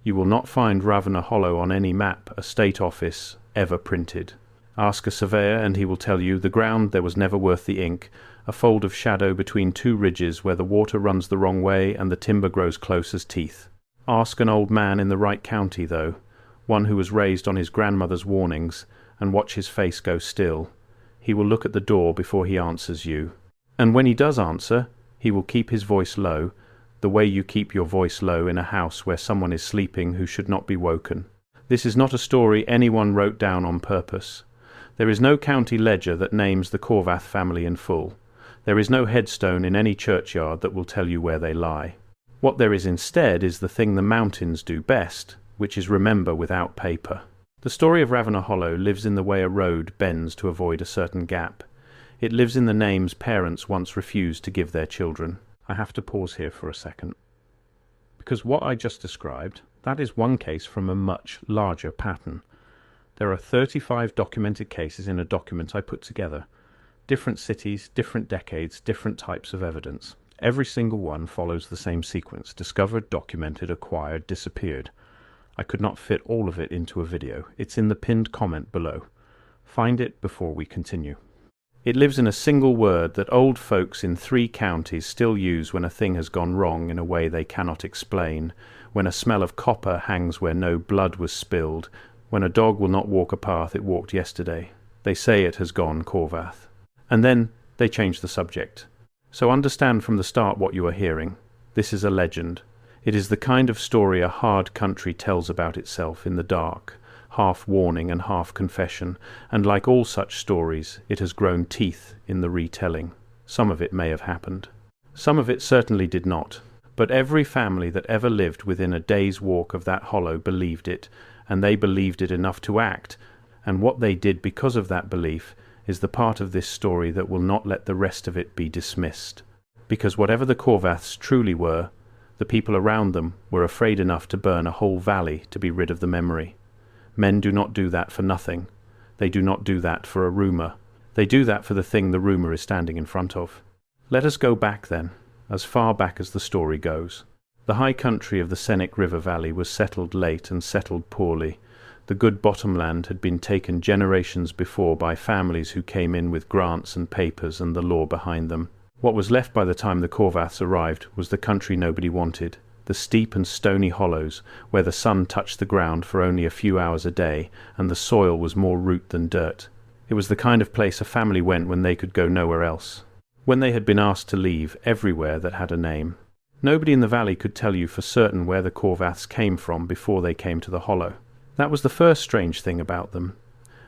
You will not find Ravenna Hollow on any map, a state office, ever printed. Ask a surveyor and he will tell you the ground there was never worth the ink, a fold of shadow between two ridges where the water runs the wrong way and the timber grows close as teeth. Ask an old man in the right county, though, one who was raised on his grandmother's warnings, and watch his face go still. He will look at the door before he answers you. And when he does answer, he will keep his voice low, the way you keep your voice low in a house where someone is sleeping who should not be woken. This is not a story anyone wrote down on purpose. There is no county ledger that names the Corvath family in full. There is no headstone in any churchyard that will tell you where they lie. What there is instead is the thing the mountains do best, which is remember without paper. The story of Ravenna Hollow lives in the way a road bends to avoid a certain gap. It lives in the names parents once refused to give their children. I have to pause here for a second, because what I just described, that is one case from a much larger pattern. There are 35 documented cases in a document I put together. Different cities, different decades, different types of evidence. Every single one follows the same sequence: discovered, documented, acquired, disappeared. I could not fit all of it into a video. It's in the pinned comment below. Find it before we continue. It lives in a single word that old folks in 3 counties still use when a thing has gone wrong in a way they cannot explain, when a smell of copper hangs where no blood was spilled, when a dog will not walk a path it walked yesterday. They say it has gone Corvath. And then they change the subject. So understand from the start what you are hearing. This is a legend. It is the kind of story a hard country tells about itself in the dark, half warning and half confession, and like all such stories, it has grown teeth in the retelling. Some of it may have happened. Some of it certainly did not. But every family that ever lived within a day's walk of that hollow believed it, and they believed it enough to act, and what they did because of that belief is the part of this story that will not let the rest of it be dismissed. Because whatever the Corvaths truly were, the people around them were afraid enough to burn a whole valley to be rid of the memory. Men do not do that for nothing. They do not do that for a rumour. They do that for the thing the rumour is standing in front of. Let us go back then, as far back as the story goes. The high country of the Senec River Valley was settled late and settled poorly. The good bottomland had been taken generations before by families who came in with grants and papers and the law behind them. What was left by the time the Corvaths arrived was the country nobody wanted, the steep and stony hollows where the sun touched the ground for only a few hours a day and the soil was more root than dirt. It was the kind of place a family went when they could go nowhere else. When they had been asked to leave everywhere that had a name. Nobody in the valley could tell you for certain where the Corvaths came from before they came to the hollow. That was the first strange thing about them.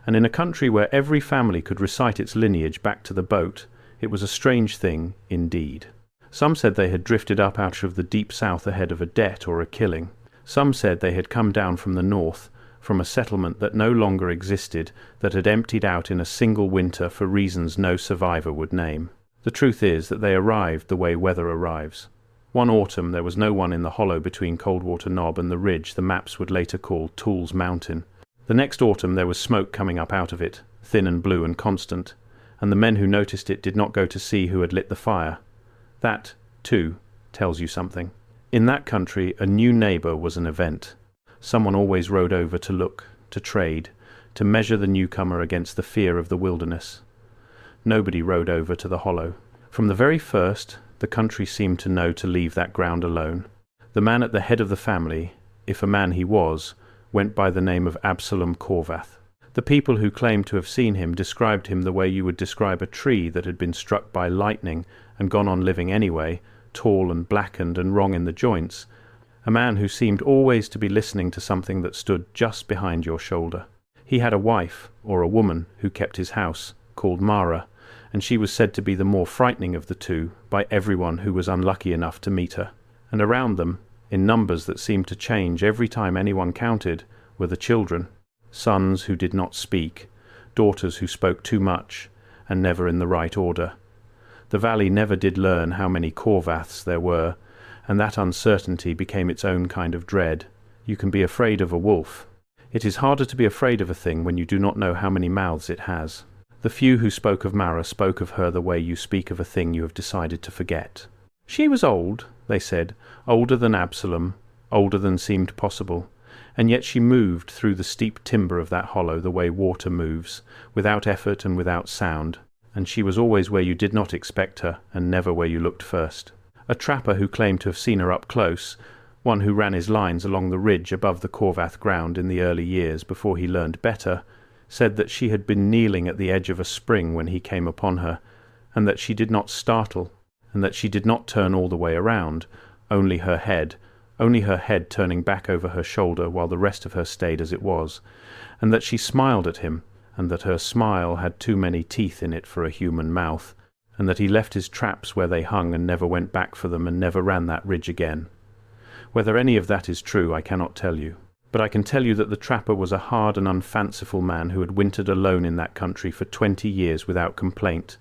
And in a country where every family could recite its lineage back to the boat, it was a strange thing indeed. Some said they had drifted up out of the deep south ahead of a debt or a killing. Some said they had come down from the north, from a settlement that no longer existed, that had emptied out in a single winter for reasons no survivor would name. The truth is that they arrived the way weather arrives. One autumn there was no one in the hollow between Coldwater Knob and the ridge the maps would later call Tools Mountain. The next autumn there was smoke coming up out of it, thin and blue and constant, and the men who noticed it did not go to see who had lit the fire. That, too, tells you something. In that country a new neighbour was an event. Someone always rode over to look, to trade, to measure the newcomer against the fear of the wilderness. Nobody rode over to the hollow. From the very first, the country seemed to know to leave that ground alone. The man at the head of the family, if a man he was, went by the name of Absalom Corvath. The people who claimed to have seen him described him the way you would describe a tree that had been struck by lightning and gone on living anyway, tall and blackened and wrong in the joints, a man who seemed always to be listening to something that stood just behind your shoulder. He had a wife, or a woman, who kept his house, called Mara, and she was said to be the more frightening of the two by everyone who was unlucky enough to meet her. And around them, in numbers that seemed to change every time anyone counted, were the children, sons who did not speak, daughters who spoke too much, and never in the right order. The valley never did learn how many Corvaths there were, and that uncertainty became its own kind of dread. You can be afraid of a wolf. It is harder to be afraid of a thing when you do not know how many mouths it has. The few who spoke of Mara spoke of her the way you speak of a thing you have decided to forget. She was old, they said, older than Absalom, older than seemed possible, and yet she moved through the steep timber of that hollow the way water moves, without effort and without sound, and she was always where you did not expect her, and never where you looked first. A trapper who claimed to have seen her up close, one who ran his lines along the ridge above the Corvath ground in the early years before he learned better, said that she had been kneeling at the edge of a spring when he came upon her, and that she did not startle, and that she did not turn all the way around, only her head turning back over her shoulder while the rest of her stayed as it was, and that she smiled at him, and that her smile had too many teeth in it for a human mouth, and that he left his traps where they hung and never went back for them and never ran that ridge again. Whether any of that is true I cannot tell you, but I can tell you that the trapper was a hard and unfanciful man who had wintered alone in that country for 20 years without complaint,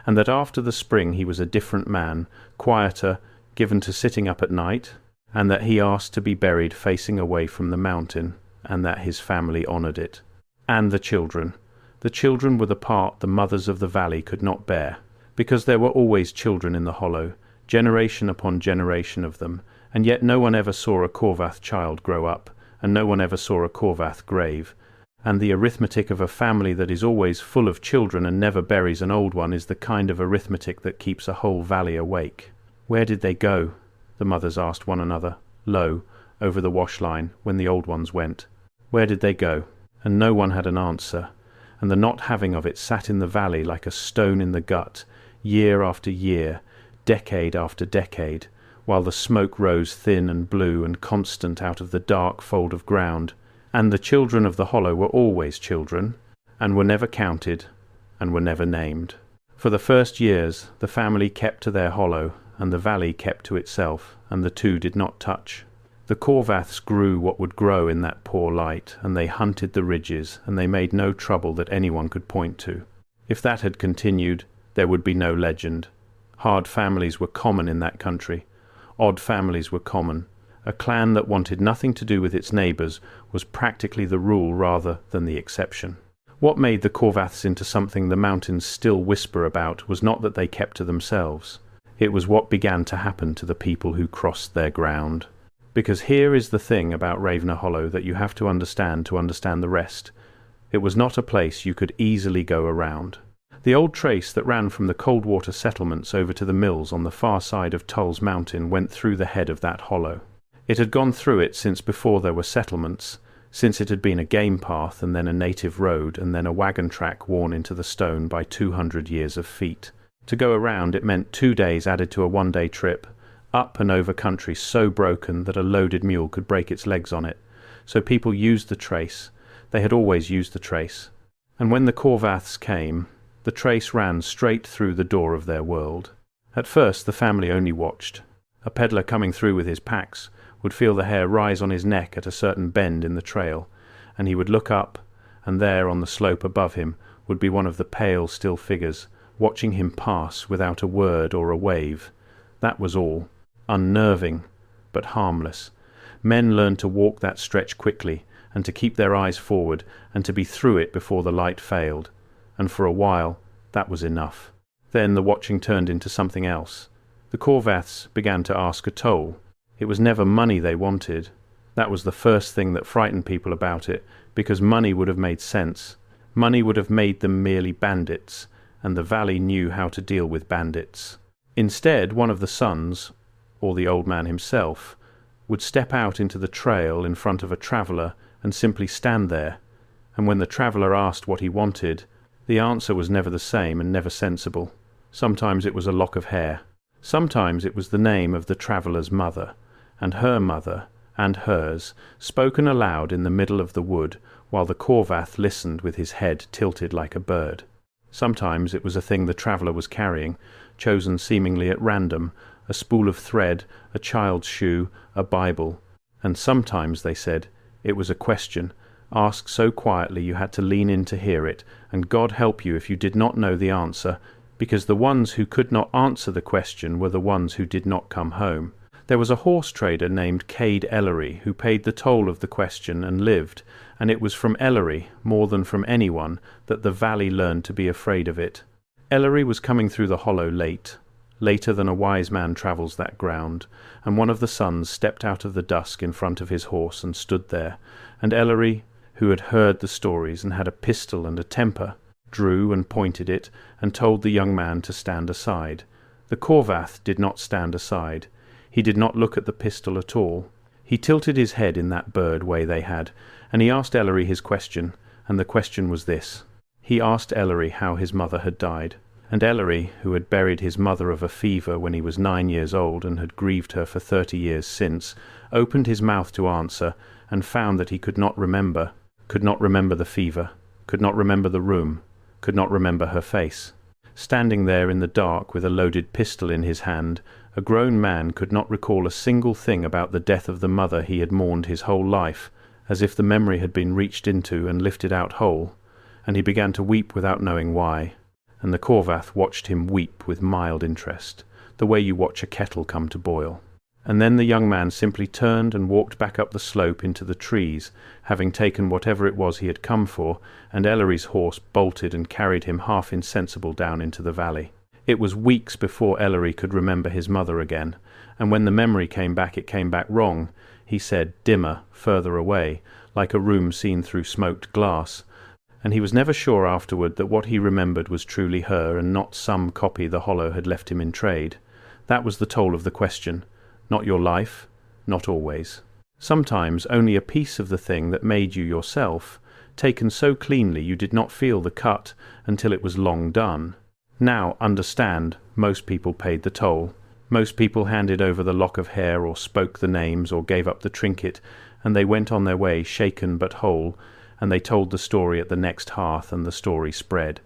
and that after the spring he was a different man, quieter, given to sitting up at night, and that he asked to be buried facing away from the mountain, and that his family honoured it. And the children. The children were the part the mothers of the valley could not bear, because there were always children in the hollow, generation upon generation of them, and yet no one ever saw a Corvath child grow up, and no one ever saw a Corvath grave. And the arithmetic of a family that is always full of children and never buries an old one is the kind of arithmetic that keeps a whole valley awake. Where did they go? The mothers asked one another, low, over the wash line, when the old ones went. Where did they go? And no one had an answer, and the not having of it sat in the valley like a stone in the gut, year after year, decade after decade, while the smoke rose thin and blue and constant out of the dark fold of ground. And the children of the hollow were always children, and were never counted, and were never named. For the first years the family kept to their hollow, and the valley kept to itself, and the two did not touch. The Corvaths grew what would grow in that poor light, and they hunted the ridges, and they made no trouble that anyone could point to. If that had continued, there would be no legend. Hard families were common in that country. Odd families were common. A clan that wanted nothing to do with its neighbours was practically the rule rather than the exception. What made the Corvaths into something the mountains still whisper about was not that they kept to themselves. It was what began to happen to the people who crossed their ground. Because here is the thing about Ravener Hollow that you have to understand the rest. It was not a place you could easily go around. The old trace that ran from the Coldwater settlements over to the mills on the far side of Tull's Mountain went through the head of that hollow. It had gone through it since before there were settlements, since it had been a game path and then a native road and then a wagon track worn into the stone by 200 years of feet. To go around it meant 2 days added to a one-day trip, up and over country so broken that a loaded mule could break its legs on it. So people used the trace. They had always used the trace. And when the Corvaths came, the trace ran straight through the door of their world. At first the family only watched. A peddler coming through with his packs would feel the hair rise on his neck at a certain bend in the trail, and he would look up, and there on the slope above him would be one of the pale, still figures, watching him pass without a word or a wave. That was all. Unnerving, but harmless. Men learned to walk that stretch quickly, and to keep their eyes forward, and to be through it before the light failed. And for a while, that was enough. Then the watching turned into something else. The Corvaths began to ask a toll. It was never money they wanted. That was the first thing that frightened people about it, because money would have made sense. Money would have made them merely bandits, and the valley knew how to deal with bandits. Instead, one of the sons, or the old man himself, would step out into the trail in front of a traveller and simply stand there, and when the traveller asked what he wanted, the answer was never the same and never sensible. Sometimes it was a lock of hair. Sometimes it was the name of the traveller's mother, and hers, spoken aloud in the middle of the wood, while the Corvath listened with his head tilted like a bird. Sometimes it was a thing the traveller was carrying, chosen seemingly at random, a spool of thread, a child's shoe, a Bible. And sometimes, they said, it was a question, asked so quietly you had to lean in to hear it, and God help you if you did not know the answer, because the ones who could not answer the question were the ones who did not come home. There was a horse trader named Cade Ellery who paid the toll of the question and lived, and it was from Ellery, more than from anyone, that the valley learned to be afraid of it. Ellery was coming through the hollow late, later than a wise man travels that ground, and one of the sons stepped out of the dusk in front of his horse and stood there, and Ellery, who had heard the stories and had a pistol and a temper, drew and pointed it, and told the young man to stand aside. The Corvath did not stand aside. He did not look at the pistol at all. He tilted his head in that bird way they had, and he asked Ellery his question, and the question was this. He asked Ellery how his mother had died. And Ellery, who had buried his mother of a fever when he was 9 years old and had grieved her for 30 years since, opened his mouth to answer, and found that he could not remember the fever, could not remember the room, could not remember her face. Standing there in the dark with a loaded pistol in his hand, a grown man could not recall a single thing about the death of the mother he had mourned his whole life, as if the memory had been reached into and lifted out whole, and he began to weep without knowing why. And the Corvath watched him weep with mild interest, the way you watch a kettle come to boil. And then the young man simply turned and walked back up the slope into the trees, having taken whatever it was he had come for, and Ellery's horse bolted and carried him half insensible down into the valley. It was weeks before Ellery could remember his mother again, and when the memory came back it came back wrong. He said dimmer, further away, like a room seen through smoked glass, and he was never sure afterward that what he remembered was truly her and not some copy the Hollow had left him in trade. That was the toll of the question. Not your life, not always. Sometimes only a piece of the thing that made you yourself, taken so cleanly you did not feel the cut until it was long done. Now, understand, most people paid the toll. Most people handed over the lock of hair or spoke the names or gave up the trinket, and they went on their way shaken but whole, and they told the story at the next hearth, and the story spread.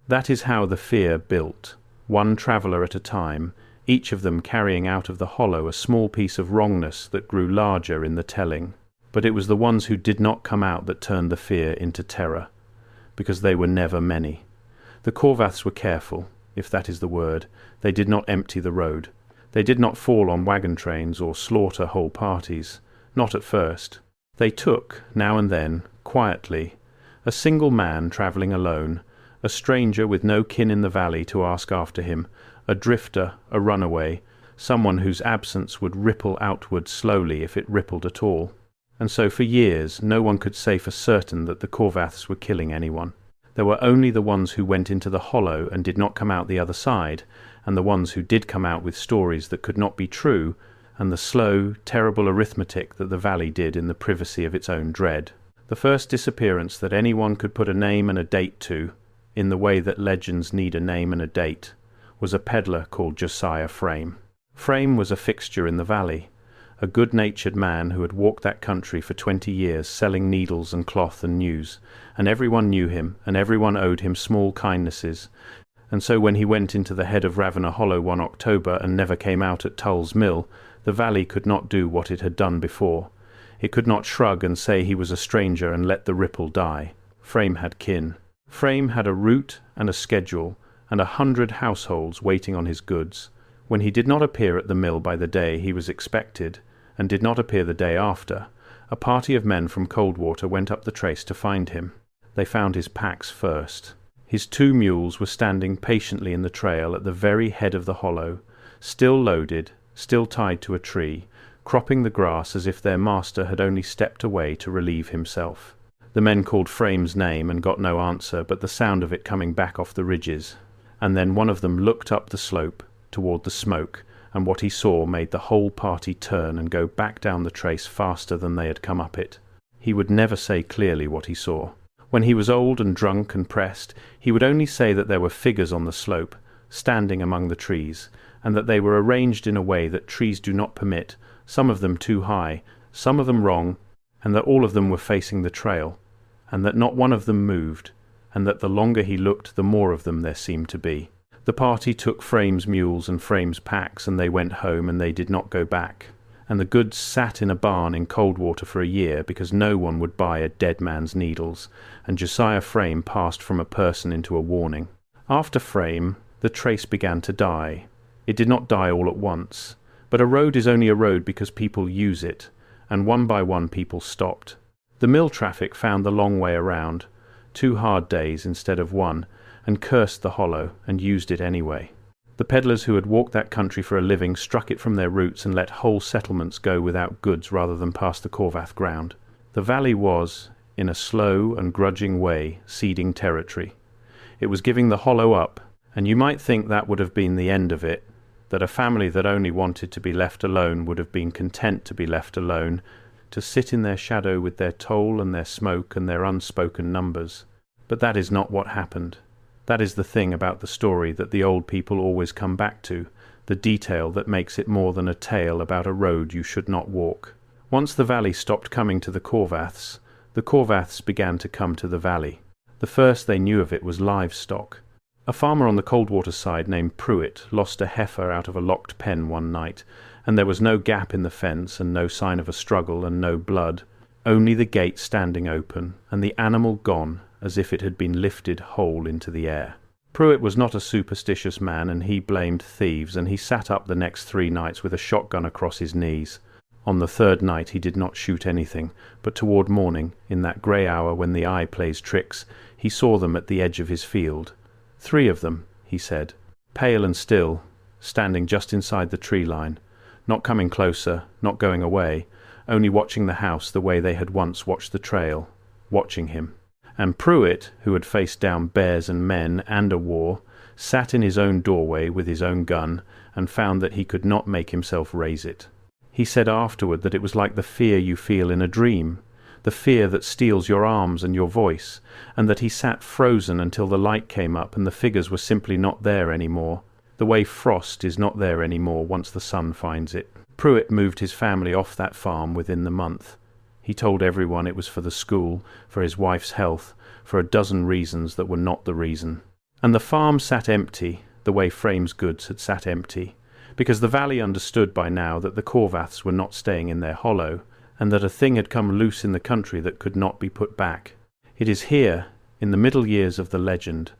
That is how the fear built, one traveller at a time, each of them carrying out of the Hollow a small piece of wrongness that grew larger in the telling. But it was the ones who did not come out that turned the fear into terror, because they were never many. The Corvaths were careful, if that is the word. They did not empty the road. They did not fall on wagon trains or slaughter whole parties, not at first. They took, now and then, quietly, a single man travelling alone, a stranger with no kin in the valley to ask after him, a drifter, a runaway, someone whose absence would ripple outward slowly if it rippled at all. And so for years no one could say for certain that the Corvaths were killing anyone. There were only the ones who went into the Hollow and did not come out the other side, and the ones who did come out with stories that could not be true, and the slow, terrible arithmetic that the valley did in the privacy of its own dread. The first disappearance that anyone could put a name and a date to, in the way that legends need a name and a date, was a peddler called Josiah Frame. Frame was a fixture in the valley, a good-natured man who had walked that country for 20 years selling needles and cloth and news, and everyone knew him, and everyone owed him small kindnesses, and so when he went into the head of Ravenna Hollow one October and never came out at Tull's Mill, the valley could not do what it had done before. It could not shrug and say he was a stranger and let the ripple die. Frame had kin. Frame had a route and a schedule, and 100 households waiting on his goods. When he did not appear at the mill by the day he was expected, and did not appear the day after, a party of men from Coldwater went up the trace to find him. They found his packs first. His 2 mules were standing patiently in the trail at the very head of the Hollow, still loaded, still tied to a tree, cropping the grass as if their master had only stepped away to relieve himself. The men called Frame's name and got no answer but the sound of it coming back off the ridges, and then one of them looked up the slope toward the smoke, and what he saw made the whole party turn and go back down the trace faster than they had come up it. He would never say clearly what he saw. When he was old and drunk and pressed, he would only say that there were figures on the slope, standing among the trees, and that they were arranged in a way that trees do not permit, some of them too high, some of them wrong, and that all of them were facing the trail, and that not one of them moved, and that the longer he looked the more of them there seemed to be. The party took Frame's mules and Frame's packs, and they went home, and they did not go back. And the goods sat in a barn in Coldwater for a year, because no one would buy a dead man's needles, and Josiah Frame passed from a person into a warning. After Frame, the trace began to die. It did not die all at once, but a road is only a road because people use it, and one by one people stopped. The mill traffic found the long way around, 2 hard days instead of 1, and cursed the Hollow, and used it anyway. The peddlers who had walked that country for a living struck it from their roots and let whole settlements go without goods rather than pass the Corvath ground. The valley was, in a slow and grudging way, ceding territory. It was giving the hollow up, and you might think that would have been the end of it, that a family that only wanted to be left alone would have been content to be left alone, to sit in their shadow with their toll and their smoke and their unspoken numbers. But that is not what happened. That is the thing about the story that the old people always come back to, the detail that makes it more than a tale about a road you should not walk. Once the valley stopped coming to the Corvaths began to come to the valley. The first they knew of it was livestock. A farmer on the Coldwater side named Pruitt lost a heifer out of a locked pen one night, and there was no gap in the fence and no sign of a struggle and no blood, only the gate standing open and the animal gone as if it had been lifted whole into the air. Pruitt was not a superstitious man, and he blamed thieves, and he sat up the next 3 nights with a shotgun across his knees. On the 3rd night he did not shoot anything, but toward morning, in that grey hour when the eye plays tricks, he saw them at the edge of his field. 3 of them, he said, pale and still, standing just inside the tree line, not coming closer, not going away, only watching the house the way they had once watched the trail, watching him. And Pruitt, who had faced down bears and men and a war, sat in his own doorway with his own gun and found that he could not make himself raise it. He said afterward that it was like the fear you feel in a dream, the fear that steals your arms and your voice, and that he sat frozen until the light came up and the figures were simply not there anymore, the way frost is not there anymore once the sun finds it. Pruitt moved his family off that farm within the month. He told everyone it was for the school, for his wife's health, for a dozen reasons that were not the reason. And the farm sat empty, the way Frame's goods had sat empty, because the valley understood by now that the Corvaths were not staying in their hollow, and that a thing had come loose in the country that could not be put back. It is here, in the middle years of the legend,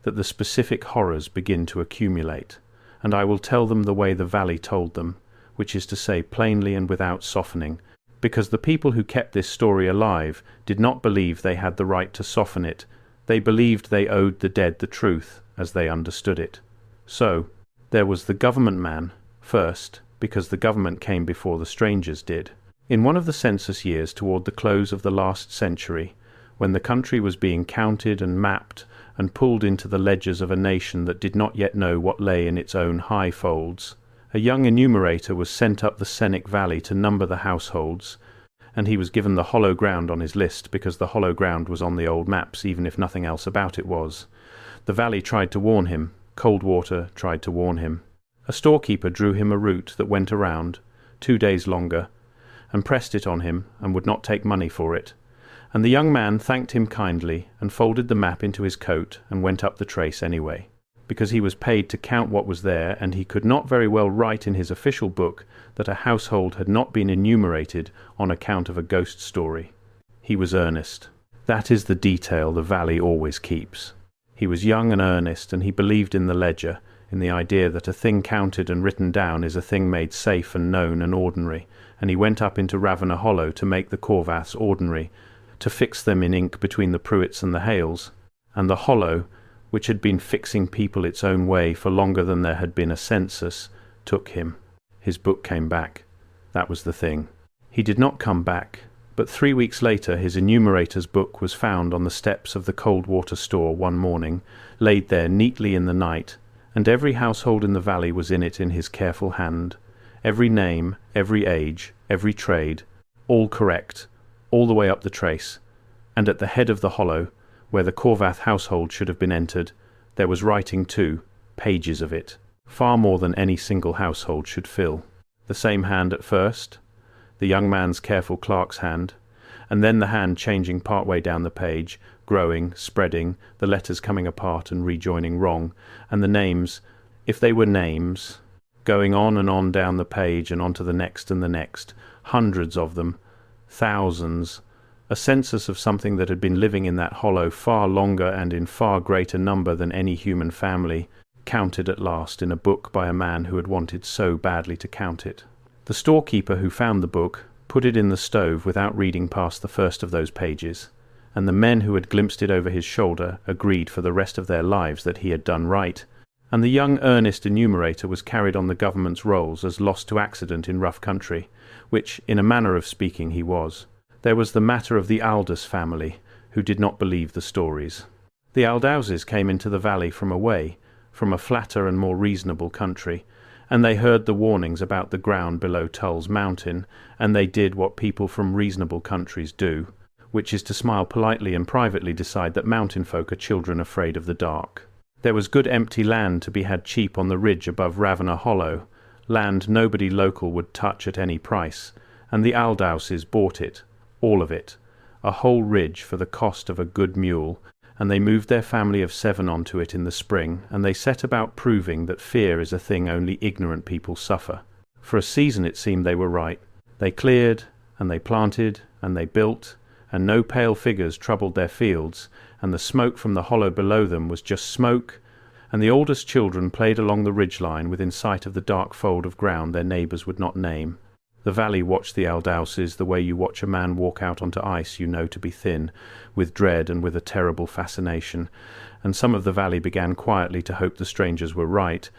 that the specific horrors begin to accumulate, and I will tell them the way the valley told them, which is to say plainly and without softening, because the people who kept this story alive did not believe they had the right to soften it. They believed they owed the dead the truth, as they understood it. So, there was the government man, first, because the government came before the strangers did. In one of the census years toward the close of the last century, when the country was being counted and mapped and pulled into the ledgers of a nation that did not yet know what lay in its own high folds, a young enumerator was sent up the Sennic Valley to number the households, and he was given the hollow ground on his list because the hollow ground was on the old maps even if nothing else about it was. The valley tried to warn him, Coldwater tried to warn him. A storekeeper drew him a route that went around, 2 days longer, and pressed it on him and would not take money for it, and the young man thanked him kindly and folded the map into his coat and went up the trace anyway, because he was paid to count what was there, and he could not very well write in his official book that a household had not been enumerated on account of a ghost story. He was earnest. That is the detail the valley always keeps. He was young and earnest, and he believed in the ledger, in the idea that a thing counted and written down is a thing made safe and known and ordinary, and he went up into Ravenna Hollow to make the Corvaths ordinary, to fix them in ink between the Pruitts and the Hales, and the Hollow, which had been fixing people its own way for longer than there had been a census, took him. His book came back. That was the thing. He did not come back, but 3 weeks later his enumerator's book was found on the steps of the Coldwater store one morning, laid there neatly in the night, and every household in the valley was in it in his careful hand, every name, every age, every trade, all correct, all the way up the trace, and at the head of the hollow, where the Corvath household should have been entered, there was writing too, pages of it, far more than any single household should fill. The same hand at first, the young man's careful clerk's hand, and then the hand changing part way down the page, growing, spreading, the letters coming apart and rejoining wrong, and the names, if they were names, going on and on down the page and on to the next and the next, hundreds of them, thousands, a census of something that had been living in that hollow far longer and in far greater number than any human family, counted at last in a book by a man who had wanted so badly to count it. The storekeeper who found the book put it in the stove without reading past the first of those pages, and the men who had glimpsed it over his shoulder agreed for the rest of their lives that he had done right, and the young earnest enumerator was carried on the government's rolls as lost to accident in rough country, which, in a manner of speaking, he was. There was the matter of the Aldous family, who did not believe the stories. The Aldouses came into the valley from away, from a flatter and more reasonable country, and they heard the warnings about the ground below Tull's Mountain, and they did what people from reasonable countries do, which is to smile politely and privately decide that mountain folk are children afraid of the dark. There was good empty land to be had cheap on the ridge above Ravenna Hollow, land nobody local would touch at any price, and the Aldouses bought it, all of it, a whole ridge for the cost of a good mule, and they moved their family of 7 onto it in the spring, and they set about proving that fear is a thing only ignorant people suffer. For a season it seemed they were right. They cleared, and they planted, and they built, and no pale figures troubled their fields, and the smoke from the hollow below them was just smoke, and the oldest children played along the ridge-line within sight of the dark fold of ground their neighbours would not name. The valley watched the Aldouses the way you watch a man walk out onto ice you know to be thin, with dread and with a terrible fascination, and some of the valley began quietly to hope the strangers were right,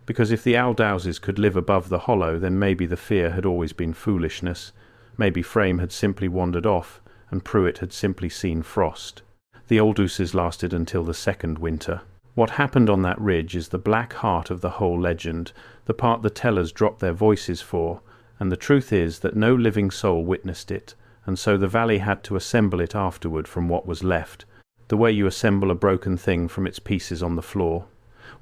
because if the Aldouses could live above the hollow, then maybe the fear had always been foolishness, maybe Frame had simply wandered off, and Pruitt had simply seen frost. The Aldouses lasted until the second winter. What happened on that ridge is the black heart of the whole legend, the part the tellers dropped their voices for, and the truth is that no living soul witnessed it, and so the valley had to assemble it afterward from what was left, the way you assemble a broken thing from its pieces on the floor.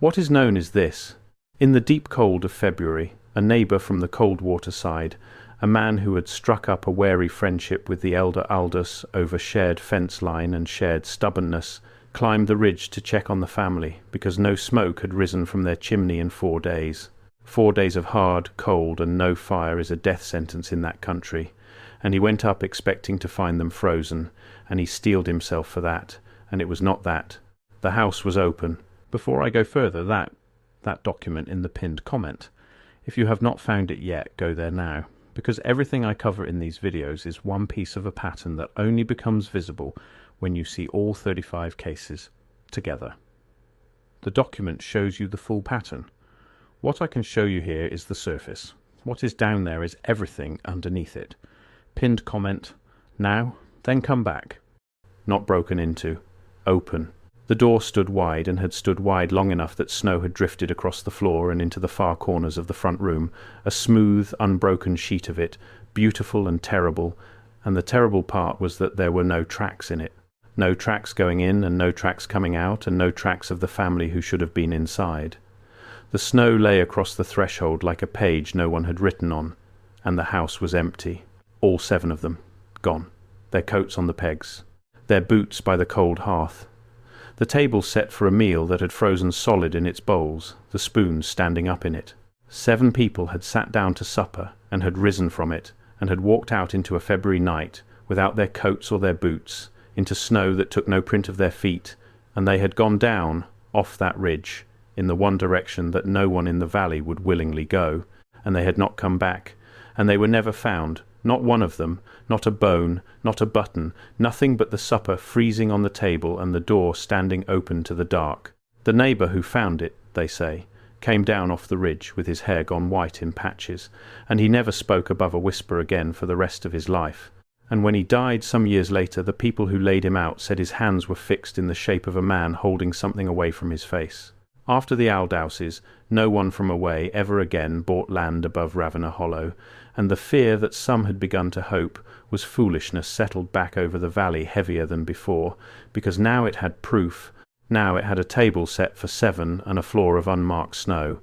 What is known is this. In the deep cold of February, a neighbour from the Coldwater side, a man who had struck up a wary friendship with the elder Aldous over shared fence line and shared stubbornness, climbed the ridge to check on the family, because no smoke had risen from their chimney in 4 days. 4 days of hard, cold, and no fire is a death sentence in that country, and he went up expecting to find them frozen, and he steeled himself for that, and it was not that. The house was open. Before I go further, that document in the pinned comment. If you have not found it yet, go there now, because everything I cover in these videos is one piece of a pattern that only becomes visible when you see all 35 cases together. The document shows you the full pattern. What I can show you here is the surface. What is down there is everything underneath it. Pinned comment, now, then come back. Not broken into. Open. The door stood wide, and had stood wide long enough that snow had drifted across the floor and into the far corners of the front room, a smooth, unbroken sheet of it, beautiful and terrible, and the terrible part was that there were no tracks in it. No tracks going in, and no tracks coming out, and no tracks of the family who should have been inside. The snow lay across the threshold like a page no one had written on, and the house was empty. All 7 of them. Gone. Their coats on the pegs. Their boots by the cold hearth. The table set for a meal that had frozen solid in its bowls, the spoons standing up in it. 7 people had sat down to supper, and had risen from it, and had walked out into a February night, without their coats or their boots, into snow that took no print of their feet, and they had gone down, off that ridge, in the one direction that no one in the valley would willingly go, and they had not come back, and they were never found, not one of them, not a bone, not a button, nothing but the supper freezing on the table and the door standing open to the dark. The neighbour who found it, they say, came down off the ridge with his hair gone white in patches, and he never spoke above a whisper again for the rest of his life. And when he died some years later, the people who laid him out said his hands were fixed in the shape of a man holding something away from his face. After the Aldouses, no one from away ever again bought land above Ravenna Hollow, and the fear that some had begun to hope was foolishness settled back over the valley heavier than before, because now it had proof, now it had a table set for 7 and a floor of unmarked snow,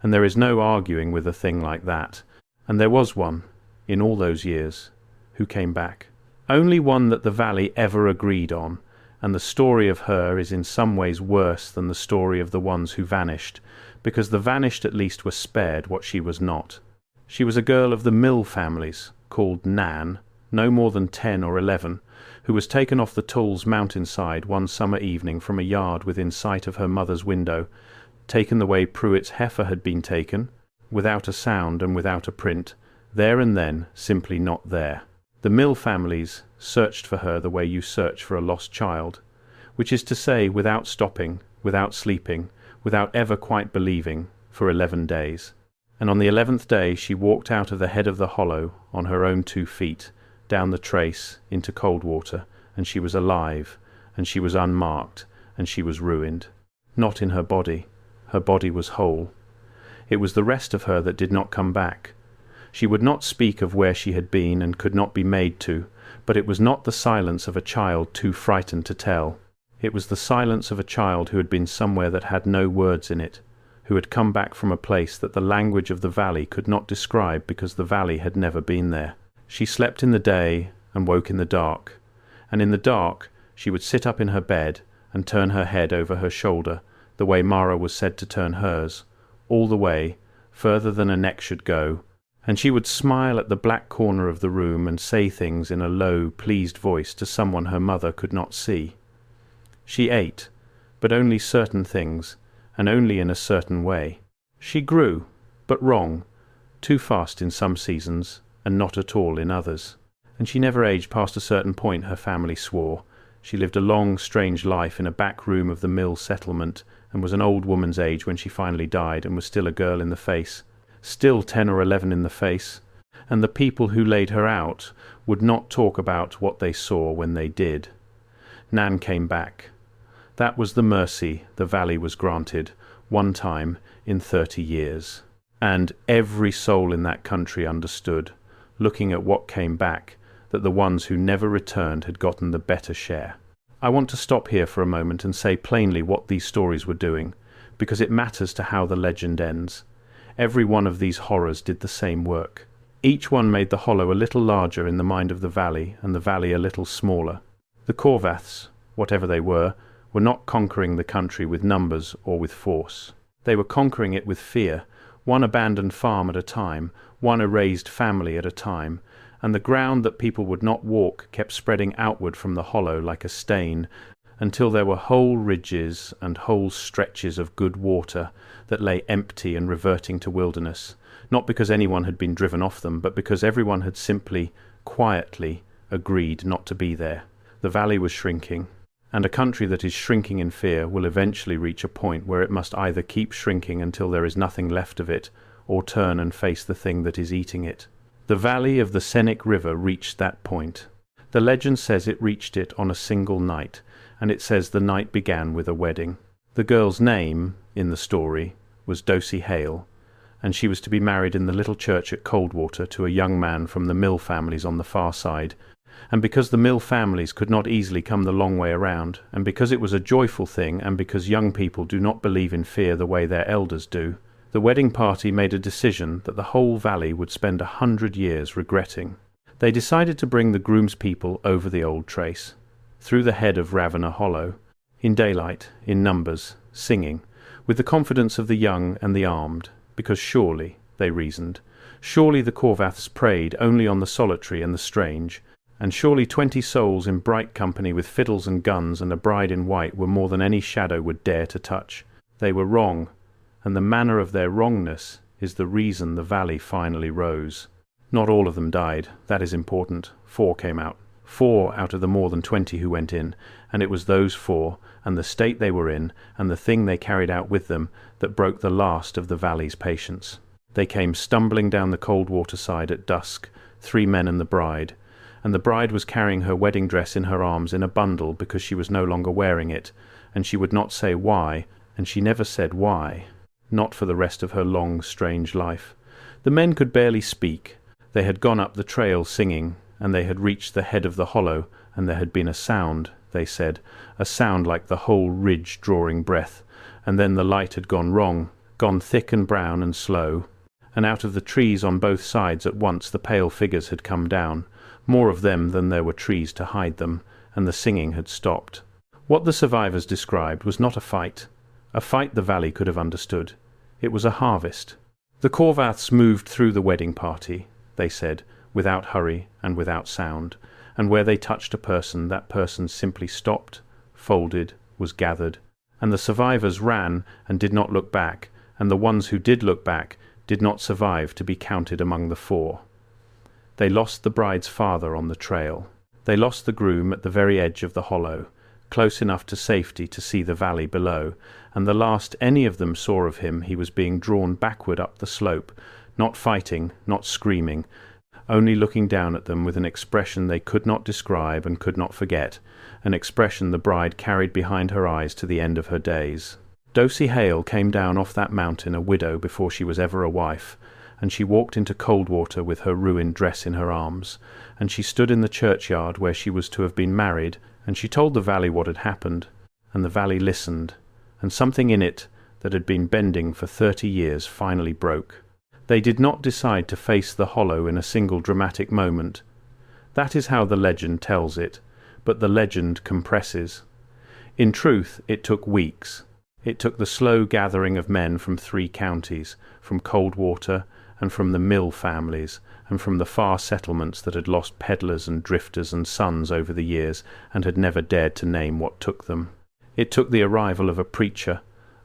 and there is no arguing with a thing like that. And there was one, in all those years, who came back. Only one that the valley ever agreed on, and the story of her is in some ways worse than the story of the ones who vanished, because the vanished at least were spared what she was not. She was a girl of the Mill families, called Nan, no more than 10 or 11, who was taken off the Tulls mountainside one summer evening from a yard within sight of her mother's window, taken the way Pruitt's heifer had been taken, without a sound and without a print, there and then, simply not there. The Mill families searched for her the way you search for a lost child, which is to say without stopping, without sleeping, without ever quite believing, for 11 days. And on the 11th day she walked out of the head of the hollow on her own 2 feet, down the trace into cold water, and she was alive, and she was unmarked, and she was ruined. Not in her body. Her body was whole. It was the rest of her that did not come back. She would not speak of where she had been and could not be made to, but it was not the silence of a child too frightened to tell. It was the silence of a child who had been somewhere that had no words in it, who had come back from a place that the language of the valley could not describe because the valley had never been there. She slept in the day and woke in the dark, and in the dark she would sit up in her bed and turn her head over her shoulder, the way Mara was said to turn hers, all the way, further than a neck should go, and she would smile at the black corner of the room and say things in a low, pleased voice to someone her mother could not see. She ate, but only certain things, and only in a certain way. She grew, but wrong, too fast in some seasons, and not at all in others. And she never aged past a certain point, her family swore. She lived a long, strange life in a back room of the mill settlement, and was an old woman's age when she finally died, and was still a girl in the face, still 10 or 11 in the face, and the people who laid her out would not talk about what they saw when they did. Nan came back. That was the mercy the valley was granted, one time in 30 years. And every soul in that country understood, looking at what came back, that the ones who never returned had gotten the better share. I want to stop here for a moment and say plainly what these stories were doing, because it matters to how the legend ends. Every one of these horrors did the same work. Each one made the hollow a little larger in the mind of the valley, and the valley a little smaller. The Corvaths, whatever they were not conquering the country with numbers or with force. They were conquering it with fear, one abandoned farm at a time, one erased family at a time, and the ground that people would not walk kept spreading outward from the hollow like a stain, until there were whole ridges and whole stretches of good water that lay empty and reverting to wilderness, not because anyone had been driven off them, but because everyone had simply, quietly, agreed not to be there. The valley was shrinking, and a country that is shrinking in fear will eventually reach a point where it must either keep shrinking until there is nothing left of it, or turn and face the thing that is eating it. The valley of the Senec River reached that point. The legend says it reached it on a single night, and it says the night began with a wedding. The girl's name, in the story, was Dosey Hale, and she was to be married in the little church at Coldwater to a young man from the mill families on the far side. And because the mill families could not easily come the long way around, and because it was a joyful thing, and because young people do not believe in fear the way their elders do, the wedding party made a decision that the whole valley would spend 100 years regretting. They decided to bring the groomspeople over the old trace, through the head of Ravenna Hollow, in daylight, in numbers, singing, with the confidence of the young and the armed, because surely, they reasoned, surely the Corvaths preyed only on the solitary and the strange, and surely 20 souls in bright company with fiddles and guns and a bride in white were more than any shadow would dare to touch. They were wrong, and the manner of their wrongness is the reason the valley finally rose. Not all of them died, that is important. 4 came out. 4 out of the more than 20 who went in, and it was those 4, and the state they were in, and the thing they carried out with them, that broke the last of the valley's patience. They came stumbling down the Coldwater side at dusk, 3 men and the bride was carrying her wedding dress in her arms in a bundle because she was no longer wearing it, and she would not say why, and she never said why, not for the rest of her long, strange life. The men could barely speak. They had gone up the trail singing, and they had reached the head of the hollow, and there had been a sound, they said, a sound like the whole ridge drawing breath, and then the light had gone wrong, gone thick and brown and slow, and out of the trees on both sides at once the pale figures had come down, more of them than there were trees to hide them, and the singing had stopped. What the survivors described was not a fight the valley could have understood. It was a harvest. The Corvaths moved through the wedding party, they said, without hurry and without sound, and where they touched a person, that person simply stopped, folded, was gathered, and the survivors ran and did not look back, and the ones who did look back did not survive to be counted among the 4. They lost the bride's father on the trail. They lost the groom at the very edge of the hollow, close enough to safety to see the valley below, and the last any of them saw of him he was being drawn backward up the slope, not fighting, not screaming, only looking down at them with an expression they could not describe and could not forget, an expression the bride carried behind her eyes to the end of her days. Dosey Hale came down off that mountain a widow before she was ever a wife, and she walked into Coldwater with her ruined dress in her arms, and she stood in the churchyard where she was to have been married, and she told the valley what had happened, and the valley listened, and something in it that had been bending for 30 years finally broke. They did not decide to face the hollow in a single dramatic moment. That is how the legend tells it, but the legend compresses. In truth, it took weeks. It took the slow gathering of men from 3 counties, from Coldwater, and from the mill families, and from the far settlements that had lost peddlers and drifters and sons over the years, and had never dared to name what took them. It took the arrival of a preacher,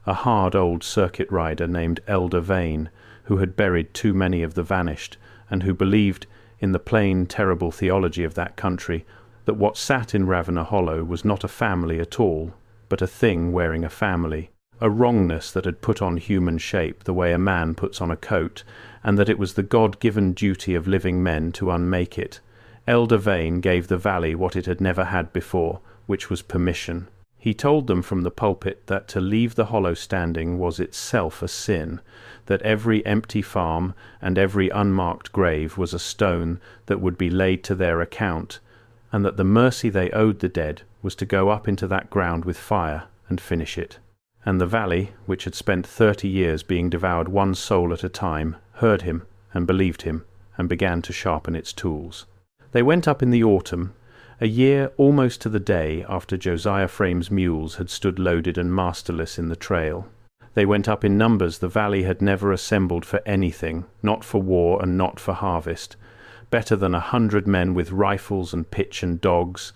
a hard old circuit rider named Elder Vane, who had buried too many of the vanished, and who believed, in the plain, terrible theology of that country, that what sat in Ravenna Hollow was not a family at all, but a thing wearing a family, a wrongness that had put on human shape the way a man puts on a coat, and that it was the God-given duty of living men to unmake it. Elder Vane gave the valley what it had never had before, which was permission. He told them from the pulpit that to leave the hollow standing was itself a sin, that every empty farm and every unmarked grave was a stone that would be laid to their account, and that the mercy they owed the dead was to go up into that ground with fire and finish it. And the valley, which had spent 30 years being devoured one soul at a time, heard him and believed him, and began to sharpen its tools. They went up in the autumn, a year almost to the day after Josiah Frame's mules had stood loaded and masterless in the trail. They went up in numbers the valley had never assembled for anything, not for war and not for harvest, better than 100 men with rifles and pitch and dogs,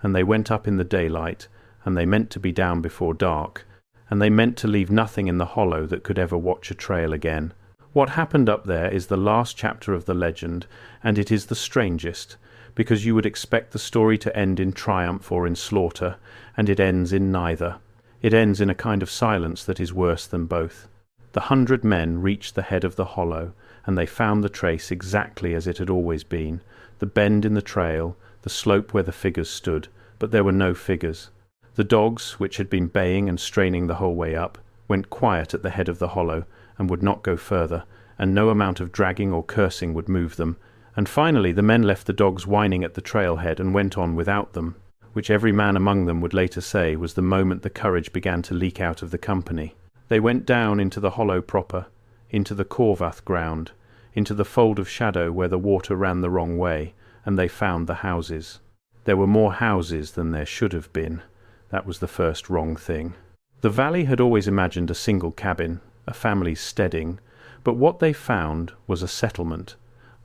and they went up in the daylight, and they meant to be down before dark, and they meant to leave nothing in the hollow that could ever watch a trail again. What happened up there is the last chapter of the legend, and it is the strangest, because you would expect the story to end in triumph or in slaughter, and it ends in neither. It ends in a kind of silence that is worse than both. The 100 men reached the head of the hollow, and they found the trace exactly as it had always been, the bend in the trail, the slope where the figures stood, but there were no figures. The dogs, which had been baying and straining the whole way up, went quiet at the head of the hollow, and would not go further, and no amount of dragging or cursing would move them, and finally the men left the dogs whining at the trailhead and went on without them, which every man among them would later say was the moment the courage began to leak out of the company. They went down into the hollow proper, into the Corvath ground, into the fold of shadow where the water ran the wrong way, and they found the houses. There were more houses than there should have been. That was the first wrong thing. The valley had always imagined a single cabin, a family's steading, but what they found was a settlement,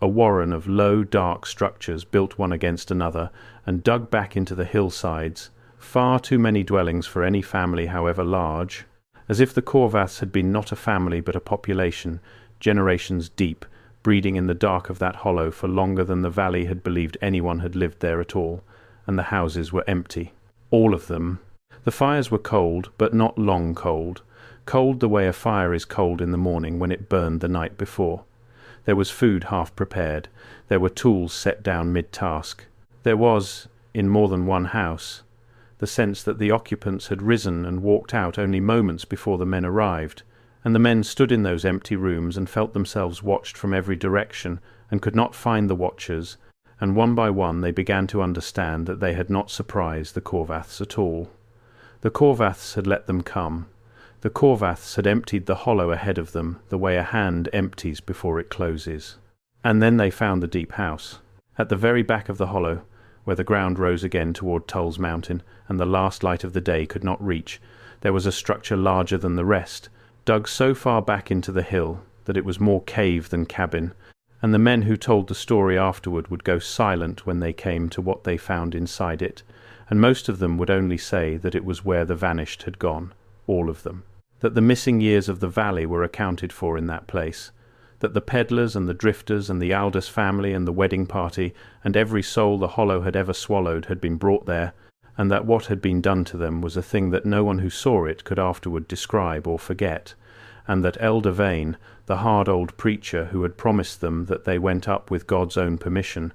a warren of low, dark structures built one against another and dug back into the hillsides, far too many dwellings for any family however large, as if the Corvaths had been not a family but a population, generations deep, breeding in the dark of that hollow for longer than the valley had believed anyone had lived there at all, and the houses were empty. All of them. The fires were cold, but not long cold. Cold the way a fire is cold in the morning when it burned the night before. There was food half prepared. There were tools set down mid-task. There was, in more than one house, the sense that the occupants had risen and walked out only moments before the men arrived, and the men stood in those empty rooms and felt themselves watched from every direction and could not find the watchers, and one by one they began to understand that they had not surprised the Corvaths at all. The Corvaths had let them come. The Corvaths had emptied the hollow ahead of them the way a hand empties before it closes. And then they found the deep house. At the very back of the hollow, where the ground rose again toward Tull's Mountain and the last light of the day could not reach, there was a structure larger than the rest, dug so far back into the hill that it was more cave than cabin, and the men who told the story afterward would go silent when they came to what they found inside it, and most of them would only say that it was where the vanished had gone, all of them, that the missing years of the valley were accounted for in that place, that the peddlers and the drifters and the Aldous family and the wedding party and every soul the hollow had ever swallowed had been brought there, and that what had been done to them was a thing that no one who saw it could afterward describe or forget, and that Elder Vane, the hard old preacher who had promised them that they went up with God's own permission,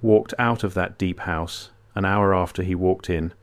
walked out of that deep house an hour after he walked in,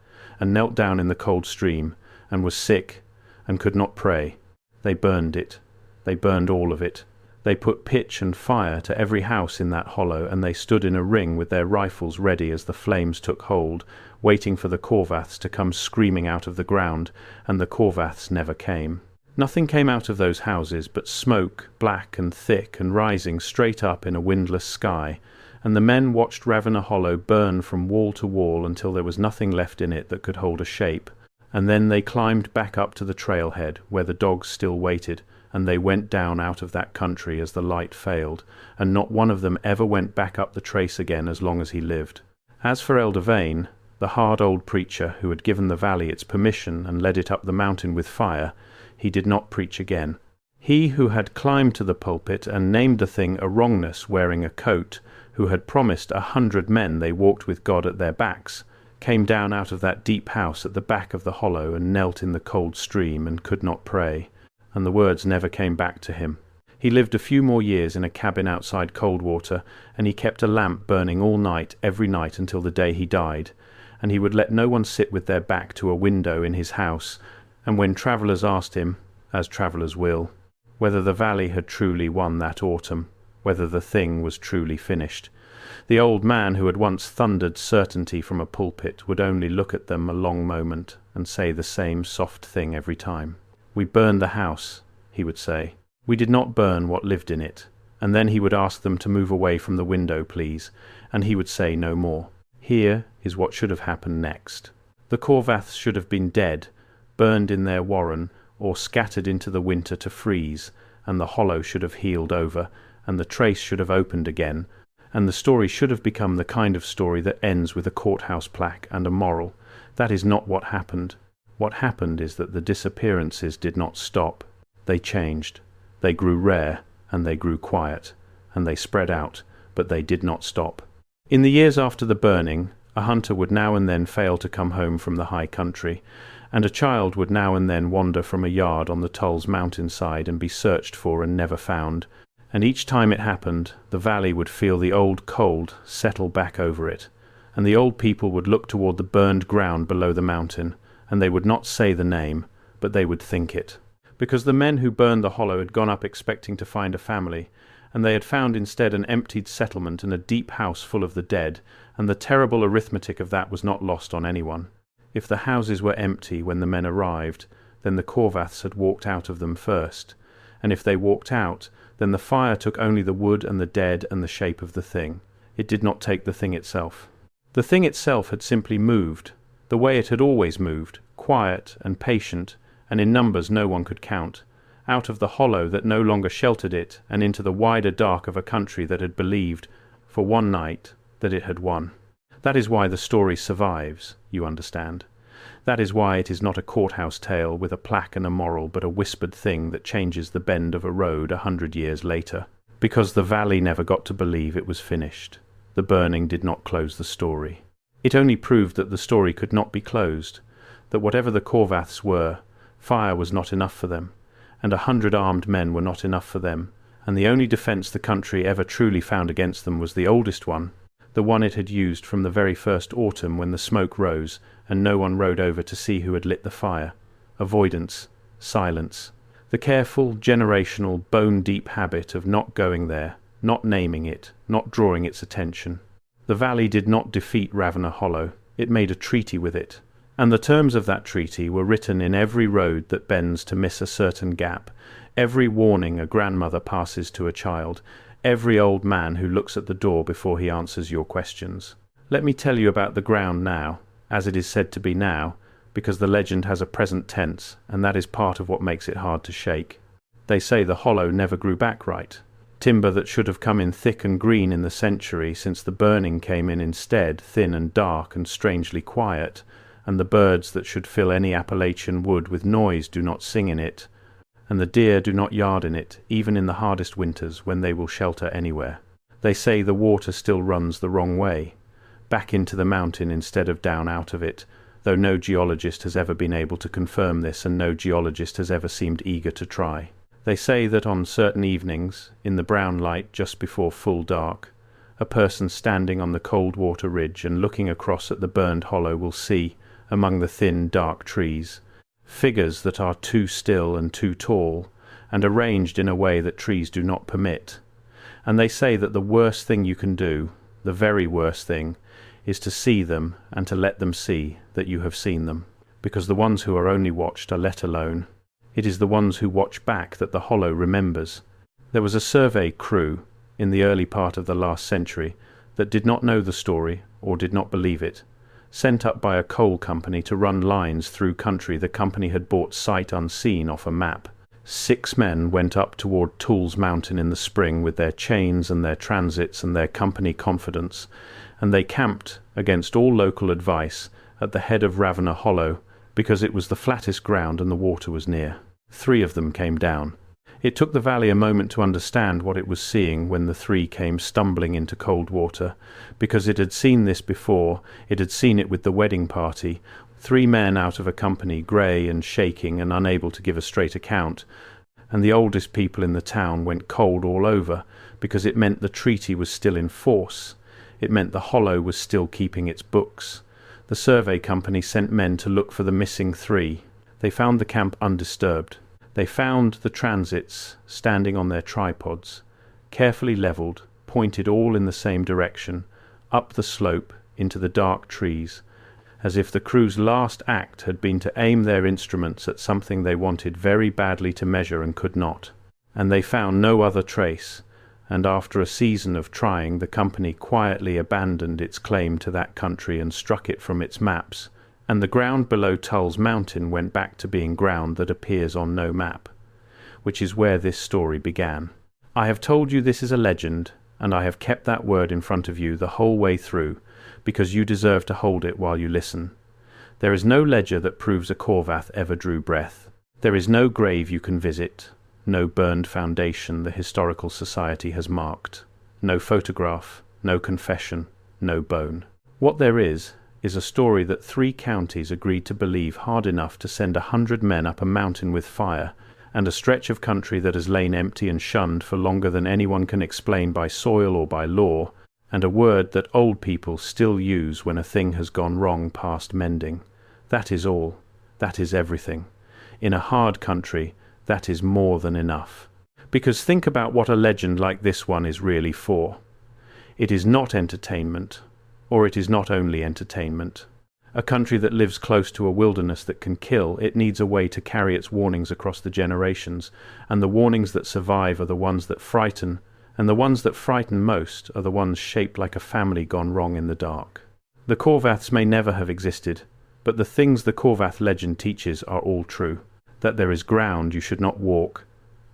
and knelt down in the cold stream, and was sick, and could not pray. They burned it. They burned all of it. They put pitch and fire to every house in that hollow, and they stood in a ring with their rifles ready as the flames took hold, waiting for the Corvaths to come screaming out of the ground, and the Corvaths never came. Nothing came out of those houses but smoke, black and thick and rising straight up in a windless sky, and the men watched Ravenna Hollow burn from wall to wall until there was nothing left in it that could hold a shape, and then they climbed back up to the trailhead where the dogs still waited, and they went down out of that country as the light failed, and not one of them ever went back up the trace again as long as he lived. As for Elder Vane, the hard old preacher who had given the valley its permission and led it up the mountain with fire, he did not preach again. He who had climbed to the pulpit and named the thing a wrongness wearing a coat, who had promised 100 men they walked with God at their backs, came down out of that deep house at the back of the hollow and knelt in the cold stream and could not pray, and the words never came back to him. He lived a few more years in a cabin outside Coldwater, and he kept a lamp burning all night, every night until the day he died, and he would let no one sit with their back to a window in his house, and when travellers asked him, as travellers will, whether the valley had truly won that autumn, whether the thing was truly finished, the old man who had once thundered certainty from a pulpit would only look at them a long moment and say the same soft thing every time. "We burned the house," he would say. "We did not burn what lived in it." And then he would ask them to move away from the window, please, and he would say no more. Here is what should have happened next. The Corvaths should have been dead, burned in their warren, or scattered into the winter to freeze, and the hollow should have healed over, and the trace should have opened again, and the story should have become the kind of story that ends with a courthouse plaque and a moral. That is not what happened. What happened is that the disappearances did not stop. They changed. They grew rare, and they grew quiet, and they spread out, but they did not stop. In the years after the burning, a hunter would now and then fail to come home from the high country, and a child would now and then wander from a yard on the Tulls mountainside and be searched for and never found, and each time it happened, the valley would feel the old cold settle back over it, and the old people would look toward the burned ground below the mountain, and they would not say the name, but they would think it. Because the men who burned the hollow had gone up expecting to find a family, and they had found instead an emptied settlement and a deep house full of the dead, and the terrible arithmetic of that was not lost on anyone. If the houses were empty when the men arrived, then the Corvaths had walked out of them first, and if they walked out, then the fire took only the wood and the dead and the shape of the thing. It did not take the thing itself. The thing itself had simply moved, the way it had always moved, quiet and patient, and in numbers no one could count, out of the hollow that no longer sheltered it and into the wider dark of a country that had believed, for one night, that it had won. That is why the story survives, you understand. That is why it is not a courthouse tale with a plaque and a moral, but a whispered thing that changes the bend of a road 100 years later. Because the valley never got to believe it was finished. The burning did not close the story. It only proved that the story could not be closed, that whatever the Corvaths were, fire was not enough for them, and 100 armed men were not enough for them, and the only defence the country ever truly found against them was the oldest one, the one it had used from the very first autumn when the smoke rose and no one rode over to see who had lit the fire. Avoidance, silence, the careful, generational, bone-deep habit of not going there, not naming it, not drawing its attention. The valley did not defeat Ravenna Hollow, it made a treaty with it, and the terms of that treaty were written in every road that bends to miss a certain gap, every warning a grandmother passes to a child, every old man who looks at the door before he answers your questions. Let me tell you about the ground now, as it is said to be now, because the legend has a present tense, and that is part of what makes it hard to shake. They say the hollow never grew back right. Timber that should have come in thick and green in the century since the burning came in instead, thin and dark and strangely quiet, and the birds that should fill any Appalachian wood with noise do not sing in it, and the deer do not yard in it, even in the hardest winters when they will shelter anywhere. They say the water still runs the wrong way, back into the mountain instead of down out of it, though no geologist has ever been able to confirm this, and no geologist has ever seemed eager to try. They say that on certain evenings, in the brown light just before full dark, a person standing on the cold water ridge and looking across at the burned hollow will see, among the thin, dark trees, figures that are too still and too tall, and arranged in a way that trees do not permit. And they say that the worst thing you can do, the very worst thing, is to see them and to let them see that you have seen them, because the ones who are only watched are let alone. It is the ones who watch back that the hollow remembers. There was a survey crew in the early part of the last century that did not know the story or did not believe it, sent up by a coal company to run lines through country the company had bought sight unseen off a map. 6 men went up toward Tools Mountain in the spring with their chains and their transits and their company confidence, and they camped against all local advice at the head of Ravener Hollow because it was the flattest ground and the water was near. 3 of them came down. It took the valley a moment to understand what it was seeing when the 3 came stumbling into cold water, because it had seen this before. It had seen it with the wedding party. 3 men out of a company, grey and shaking and unable to give a straight account, and the oldest people in the town went cold all over, because it meant the treaty was still in force. It meant the hollow was still keeping its books. The survey company sent men to look for the missing 3. They found the camp undisturbed. They found the transits standing on their tripods, carefully levelled, pointed all in the same direction, up the slope into the dark trees, as if the crew's last act had been to aim their instruments at something they wanted very badly to measure and could not. And they found no other trace, and after a season of trying, the company quietly abandoned its claim to that country and struck it from its maps, and the ground below Tull's Mountain went back to being ground that appears on no map, which is where this story began. I have told you this is a legend, and I have kept that word in front of you the whole way through, because you deserve to hold it while you listen. There is no ledger that proves a Corvath ever drew breath. There is no grave you can visit, no burned foundation the Historical Society has marked, no photograph, no confession, no bone. What there is a story that 3 counties agreed to believe hard enough to send 100 men up a mountain with fire, and a stretch of country that has lain empty and shunned for longer than anyone can explain by soil or by law, and a word that old people still use when a thing has gone wrong past mending. That is all. That is everything. In a hard country, that is more than enough. Because think about what a legend like this one is really for. It is not entertainment, or it is not only entertainment. A country that lives close to a wilderness that can kill, it needs a way to carry its warnings across the generations, and the warnings that survive are the ones that frighten, and the ones that frighten most are the ones shaped like a family gone wrong in the dark. The Corvaths may never have existed, but the things the Corvath legend teaches are all true. That there is ground you should not walk,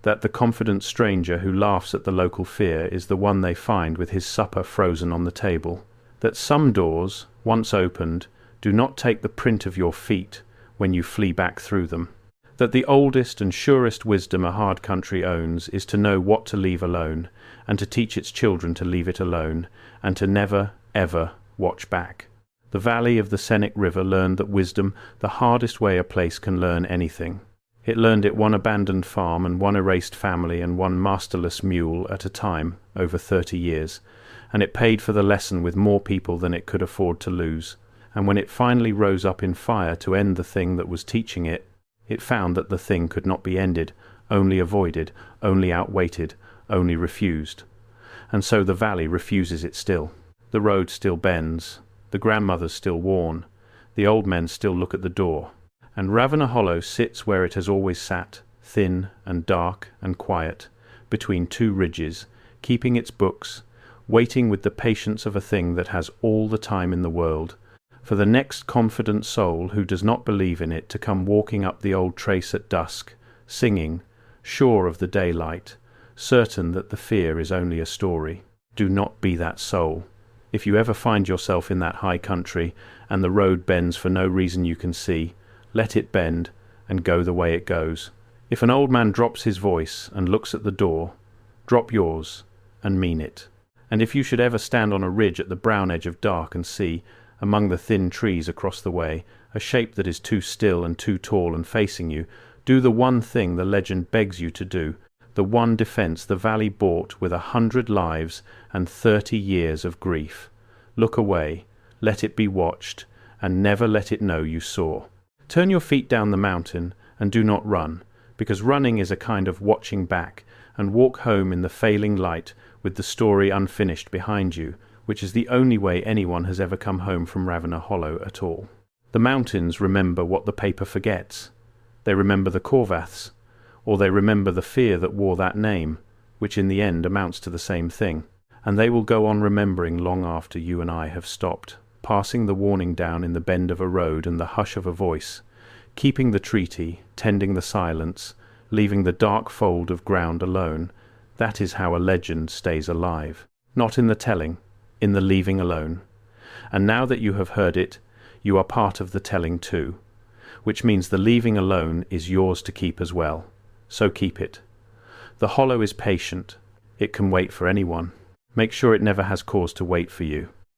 that the confident stranger who laughs at the local fear is the one they find with his supper frozen on the table, that some doors, once opened, do not take the print of your feet when you flee back through them, that the oldest and surest wisdom a hard country owns is to know what to leave alone, and to teach its children to leave it alone, and to never, ever watch back. The valley of the Senec River learned that wisdom, the hardest way a place can learn anything. It learned it one abandoned farm and one erased family and one masterless mule at a time over 30 years, and it paid for the lesson with more people than it could afford to lose. And when it finally rose up in fire to end the thing that was teaching it, it found that the thing could not be ended, only avoided, only outweighted, only refused. And so the valley refuses it still. The road still bends, the grandmothers still warn, the old men still look at the door, and Ravener Hollow sits where it has always sat, thin and dark and quiet, between 2 ridges, keeping its books, waiting with the patience of a thing that has all the time in the world, for the next confident soul who does not believe in it to come walking up the old trace at dusk, singing, sure of the daylight, certain that the fear is only a story. Do not be that soul. If you ever find yourself in that high country, and the road bends for no reason you can see, let it bend, and go the way it goes. If an old man drops his voice and looks at the door, drop yours, and mean it. And if you should ever stand on a ridge at the brown edge of dark and see, among the thin trees across the way, a shape that is too still and too tall and facing you, do the one thing the legend begs you to do, the one defense the valley bought with 100 lives and 30 years of grief. Look away, let it be watched, and never let it know you saw. Turn your feet down the mountain, and do not run, because running is a kind of watching back, and walk home in the failing light with the story unfinished behind you, which is the only way anyone has ever come home from Ravenna Hollow at all. The mountains remember what the paper forgets. They remember the Corvaths, or they remember the fear that wore that name, which in the end amounts to the same thing, and they will go on remembering long after you and I have stopped, passing the warning down in the bend of a road and the hush of a voice, keeping the treaty, tending the silence, leaving the dark fold of ground alone. That is how a legend stays alive, not in the telling, in the leaving alone. And now that you have heard it, you are part of the telling too, which means the leaving alone is yours to keep as well. So keep it. The Hollow is patient. It can wait for anyone. Make sure it never has cause to wait for you.